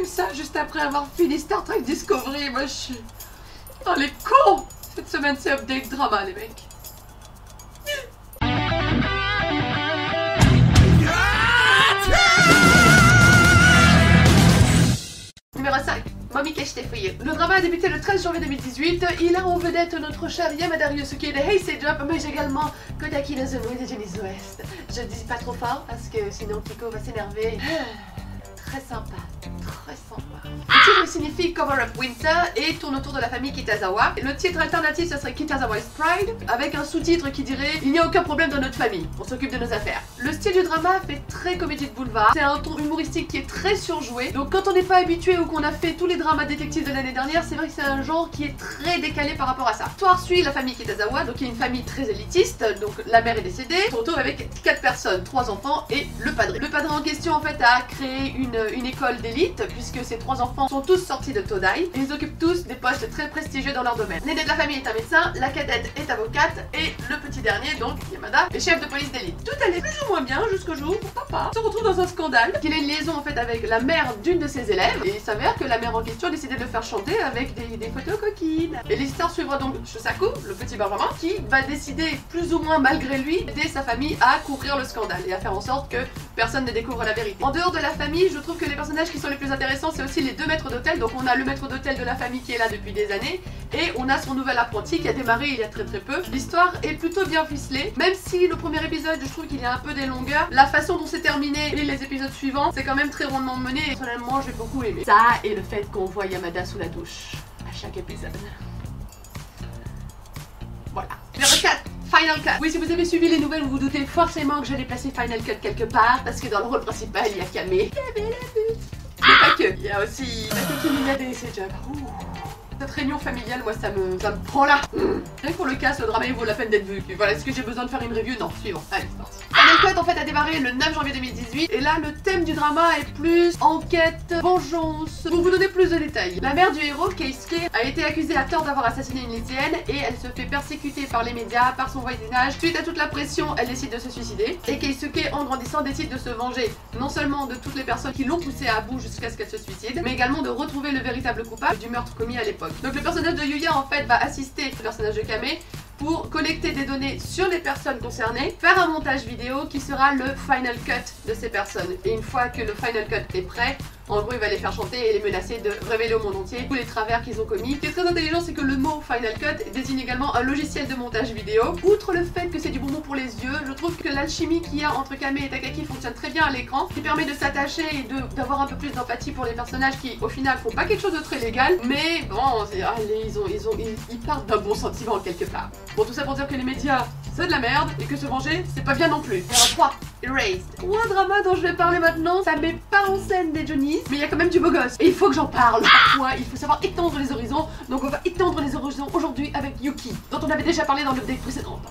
ça juste après avoir fini Star Trek Discovery. Moi je suis... Oh les cons. Cette semaine c'est update drama les mecs. Numéro 5. Mommy Cache tes fouilles. Le drama a débuté le 13 janvier 2018. Il a en vedette notre cher Yamada Ryusuke de Heisei Drop, mais également Kodaki no Zunui de Johnny's West. Je dis pas trop fort parce que sinon Kiko va s'énerver. Très sympa, très sympa. Le titre signifie Cover Up Winter et tourne autour de la famille Kitazawa. Le titre alternatif, ce serait Kitazawa's Pride, avec un sous-titre qui dirait Il n'y a aucun problème dans notre famille, on s'occupe de nos affaires. Le style du drama fait très comédie de boulevard. C'est un ton humoristique qui est très surjoué. Donc quand on n'est pas habitué ou qu'on a fait tous les dramas détectives de l'année dernière, c'est vrai que c'est un genre qui est très décalé par rapport à ça. L'histoire suit la famille Kitazawa, donc il y a une famille très élitiste, donc la mère est décédée, on se retrouve avec 4 personnes, 3 enfants et le padré. Le padré en question en fait a créé une école d'élite, puisque ces 3 enfants sont tous sortis de Todai, et ils occupent tous des postes très prestigieux dans leur domaine. L'aîné de la famille est un médecin, la cadette est avocate, et le petit dernier, donc Yamada, est chef de police d'élite. Tout allait plus ou moins bien jusqu'au jour où papa se retrouve dans un scandale, qu'il a une liaison en fait avec la mère d'une de ses élèves, et il s'avère que la mère en question a décidé de le faire chanter avec des photos coquines. Et l'histoire suivra donc Shosaku, le petit Benjamin, qui va décider plus ou moins malgré lui d'aider sa famille à couvrir le scandale et à faire en sorte que personne ne découvre la vérité. En dehors de la famille, je trouve que les personnages qui sont les plus intéressants, c'est aussi les 2 maîtres d'hôtel. Donc on a le maître d'hôtel de la famille qui est là depuis des années, et on a son nouvel apprenti qui a démarré il y a très peu. L'histoire est plutôt bien ficelée, même si le premier épisode, je trouve qu'il y a un peu des longueurs. La façon dont c'est terminé et les épisodes suivants, c'est quand même très rondement mené, et personnellement j'ai beaucoup aimé. Ça et le fait qu'on voit Yamada sous la douche à chaque épisode. Voilà. Numéro 4. Final Cut. Oui, si vous avez suivi les nouvelles, vous vous doutez forcément que j'allais placer Final Cut quelque part, parce que dans le rôle principal, il y a Kame. Mais pas que. Il y a aussi Takeki Minade et ses jobs. Cette réunion familiale, moi, ça me prend là. Rien que pour le cast, le drama il vaut la peine d'être vu. Voilà, est-ce que j'ai besoin de faire une review? Non, suivant. Allez, c'est parti. Final Cut en fait a démarré le 9 janvier 2018, et là le thème du drama est plus enquête, vengeance. Pour vous donner plus de détails, la mère du héros, Keisuke, a été accusée à tort d'avoir assassiné une lycéenne, et elle se fait persécuter par les médias, par son voisinage. Suite à toute la pression, elle décide de se suicider, et Keisuke, en grandissant, décide de se venger non seulement de toutes les personnes qui l'ont poussée à bout jusqu'à ce qu'elle se suicide, mais également de retrouver le véritable coupable du meurtre commis à l'époque. Donc le personnage de Yuya en fait va assister au personnage de Kame pour collecter des données sur les personnes concernées, faire un montage vidéo qui sera le final cut de ces personnes. Et une fois que le final cut est prêt, en gros il va les faire chanter et les menacer de révéler au monde entier tous les travers qu'ils ont commis. Ce qui est très intelligent, c'est que le mot final cut désigne également un logiciel de montage vidéo. Outre le fait que c'est du bonbon pour les yeux, je trouve que l'alchimie qu'il y a entre Kame et Takaki fonctionne très bien à l'écran, qui permet de s'attacher et d'avoir un peu plus d'empathie pour les personnages qui au final font pas quelque chose de très légal, mais bon, allez, ils partent d'un bon sentiment quelque part. Bon, tout ça pour dire que les médias, c'est de la merde, et que se venger, c'est pas bien non plus. Numéro 3, Erased. Un drama dont je vais parler maintenant, ça met pas en scène des Johnnies, mais il y a quand même du beau gosse. Et il faut que j'en parle. Parfois, il faut savoir étendre les horizons, donc on va étendre les horizons aujourd'hui avec Yuki, dont on avait déjà parlé dans l'update précédente.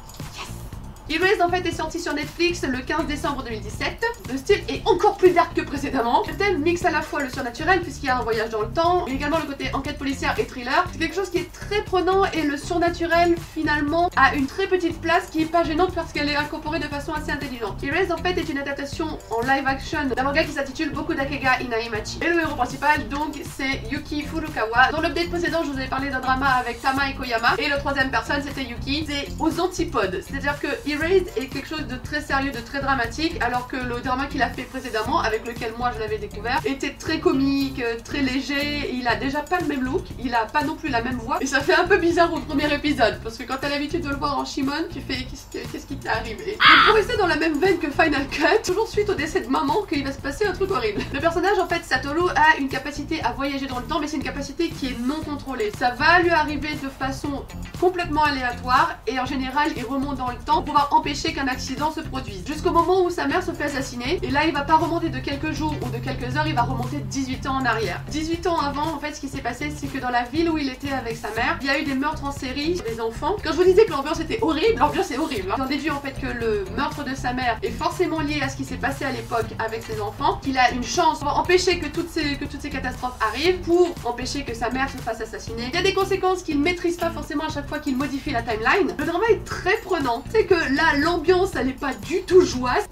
Erased en fait est sorti sur Netflix le 15 décembre 2017. Le style est encore plus dark que précédemment. Le thème mixe à la fois le surnaturel puisqu'il y a un voyage dans le temps, mais également le côté enquête policière et thriller. C'est quelque chose qui est très prenant et le surnaturel finalement a une très petite place qui est pas gênante parce qu'elle est incorporée de façon assez intelligente. Erased en fait est une adaptation en live action d'un manga qui s'intitule Bokudakega Inaimachi. Et le héros principal donc c'est Yuki Furukawa. Dans l'update précédent je vous avais parlé d'un drama avec Tama et Koyama et le troisième personne c'était Yuki. C'est aux antipodes, c'est-à-dire que Erased est quelque chose de très sérieux, de très dramatique, alors que le drama qu'il a fait précédemment, avec lequel moi je l'avais découvert, était très comique, très léger. Il a déjà pas le même look, il a pas non plus la même voix, et ça fait un peu bizarre au premier épisode, parce que quand t'as l'habitude de le voir en Shimon, tu fais qu'est-ce qui t'est arrivé? Et pour rester dans la même veine que Final Cut, toujours suite au décès de maman, qu'il va se passer un truc horrible. Le personnage en fait, Satoru, a une capacité à voyager dans le temps, mais c'est une capacité qui est non contrôlée. Ça va lui arriver de façon complètement aléatoire, et en général il remonte dans le temps pour pouvoir empêcher qu'un accident se produise. Jusqu'au moment où sa mère se fait assassiner, et là il va pas remonter de quelques jours ou de quelques heures, il va remonter 18 ans en arrière. 18 ans avant, en fait ce qui s'est passé, c'est que dans la ville où il était avec sa mère, il y a eu des meurtres en série des enfants. Quand je vous disais que l'ambiance était horrible, l'ambiance est horrible. J'en déduis en fait que le meurtre de sa mère est forcément lié à ce qui s'est passé à l'époque avec ses enfants, qu'il a une chance pour empêcher que toutes ces catastrophes arrivent, pour empêcher que sa mère se fasse assassiner. Il y a des conséquences qu'il maîtrise pas forcément à chaque fois qu'il modifie la timeline. Le drama est très prenant. C'est que là, l'ambiance elle est pas du tout joyeuse.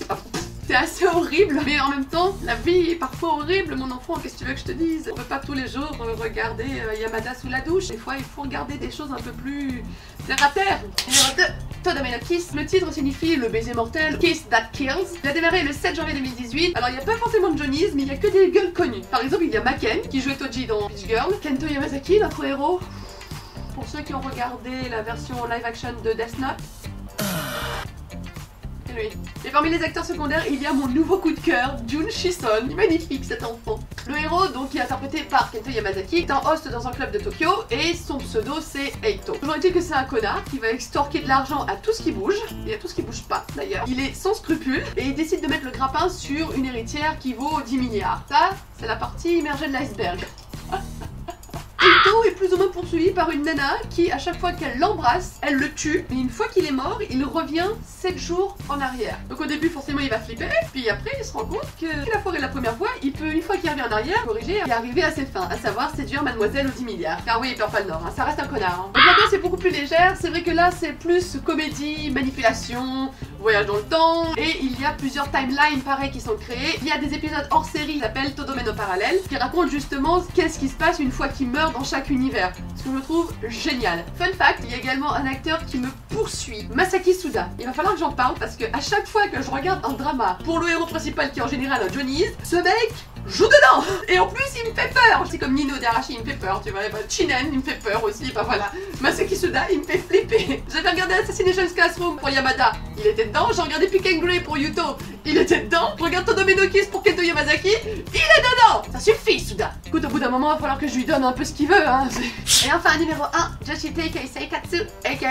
C'est assez horrible, mais en même temps, la vie est parfois horrible, mon enfant, qu'est-ce que tu veux que je te dise? On peut pas tous les jours regarder Yamada sous la douche. Des fois, il faut regarder des choses un peu plus terre à terre. Numéro 2, To Dome no Kiss. Le titre signifie le baiser mortel, Kiss That Kills. Il a démarré le 7 janvier 2018. Alors, il n'y a pas forcément de Johnny's, mais il y a que des gueules connues. Par exemple, il y a Maken, qui jouait Toji dans Beach Girl. Kento Yamazaki, notre héros. Pour ceux qui ont regardé la version live action de Death Note. Et parmi les acteurs secondaires, il y a mon nouveau coup de cœur, Jun Shison. Il est magnifique cet enfant. Le héros, donc, qui est interprété par Kento Yamazaki, est un host dans un club de Tokyo et son pseudo c'est Eito. Toujours est-il que c'est un connard qui va extorquer de l'argent à tout ce qui bouge, et à tout ce qui bouge pas d'ailleurs. Il est sans scrupules et il décide de mettre le grappin sur une héritière qui vaut 10 milliards. Ça, c'est la partie immergée de l'iceberg. Eito est plus ou moins poursuivi par une nana qui, à chaque fois qu'elle l'embrasse, elle le tue. Et une fois qu'il est mort, il revient 7 jours en arrière. Donc au début, forcément, il va flipper. Puis après, il se rend compte que s'il a foiré la première fois, il peut, une fois qu'il revient en arrière, corriger et arriver à ses fins, à savoir séduire mademoiselle aux 10 milliards. Car oui, il perd pas le nord, hein. Ça reste un connard. Hein. Donc maintenant, c'est beaucoup plus légère. C'est vrai que là, c'est plus comédie, manipulation, voyage dans le temps. Et il y a plusieurs timelines pareils qui sont créés. Il y a des épisodes hors série qui s'appellent To Dome no Parallel, qui racontent justement qu'est-ce qui se passe une fois qu'il meurt dans chaque univers. Ce que je trouve génial. Fun fact, il y a également un acteur qui me poursuit, Masaki Suda. Il va falloir que j'en parle parce que à chaque fois que je regarde un drama pour le héros principal qui est en général un Johnny's, ce mec joue dedans. Et en plus il me fait peur. C'est comme Nino d'Arashi, il me fait peur, tu vois. Chinen, il me fait peur aussi. Bah voilà. Masaki Suda, il me fait flipper. J'avais regardé Assassination Classroom pour Yamada, il était dedans. J'ai regardé Pick and Grey pour Yuto, il était dedans. Je regarde To Dome no Kiss pour Kento Yamazaki, il est dedans. Ça suffit, Suda. Écoute, au bout d'un moment, il va falloir que je lui donne un peu ce qu'il veut, hein. Et enfin, numéro 1, Joshite Keisei Katsu, aka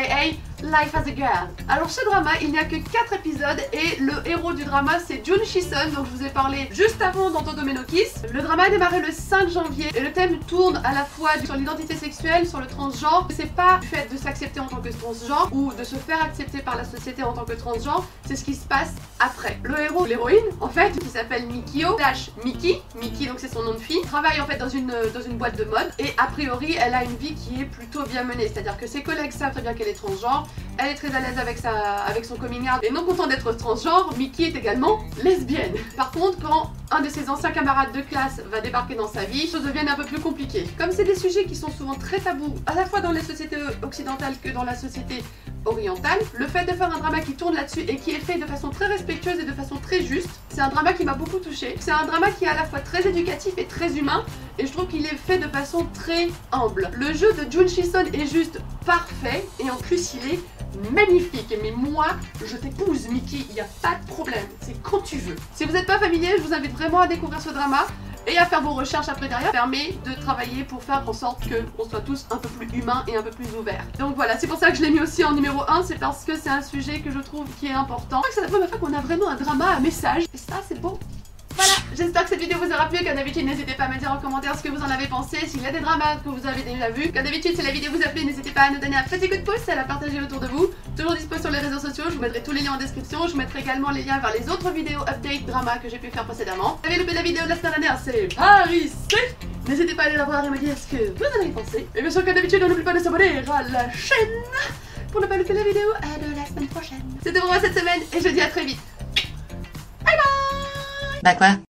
Life as a Girl. Alors ce drama, il n'y a que 4 épisodes et le héros du drama c'est Jun Shison, dont je vous ai parlé juste avant dans To Dome no Kiss. Le drama a démarré le 5 janvier et le thème tourne à la fois sur l'identité sexuelle, sur le transgenre. C'est pas le fait de s'accepter en tant que transgenre ou de se faire accepter par la société en tant que transgenre, c'est ce qui se passe après. Le héros, l'héroïne en fait, qui s'appelle Mikio, Miki, donc c'est son nom de fille, travaille en fait dans une boîte de mode et a priori elle a une vie qui est plutôt bien menée, c'est-à-dire que ses collègues savent très bien qu'elle est transgenre. Elle est très à l'aise avec son coming out et non content d'être transgenre, Miki est également lesbienne. Par contre, quand un de ses anciens camarades de classe va débarquer dans sa vie, les choses deviennent un peu plus compliquées. Comme c'est des sujets qui sont souvent très tabous, à la fois dans les sociétés occidentales que dans la société orientale, le fait de faire un drama qui tourne là-dessus et qui est fait de façon très respectueuse et de façon très juste, c'est un drama qui m'a beaucoup touchée. C'est un drama qui est à la fois très éducatif et très humain et je trouve qu'il est fait de façon très humble. Le jeu de Jun Shison est juste parfait et en plus il est magnifique. Mais moi, je t'épouse Miki, il n'y a pas de problème, c'est quand tu veux. Si vous n'êtes pas familier, je vous invite vraiment à découvrir ce drama et à faire vos recherches après derrière. Ça permet de travailler pour faire en sorte qu'on soit tous un peu plus humains et un peu plus ouverts. Donc voilà, c'est pour ça que je l'ai mis aussi en numéro 1, c'est parce que c'est un sujet que je trouve qui est important. Je crois que c'est la première fois qu'on a vraiment un drama à message et ça c'est beau. Voilà, j'espère que cette vidéo vous aura plu. Comme d'habitude, n'hésitez pas à me dire en commentaire ce que vous en avez pensé, s'il y a des dramas que vous avez déjà vus. Comme d'habitude, si la vidéo vous a plu, n'hésitez pas à nous donner un petit coup de pouce et à la partager autour de vous. Toujours dispo sur les réseaux sociaux, je vous mettrai tous les liens en description. Je vous mettrai également les liens vers les autres vidéos update drama que j'ai pu faire précédemment. Vous avez loupé la vidéo de la semaine dernière, c'est par ici. N'hésitez pas à aller la voir et me dire ce que vous en avez pensé. Et bien sûr, comme d'habitude, n'oubliez pas de s'abonner à la chaîne pour ne pas louper la vidéo de la semaine prochaine. C'était pour moi cette semaine et je vous dis à très vite. Bye bye. Bah quoi?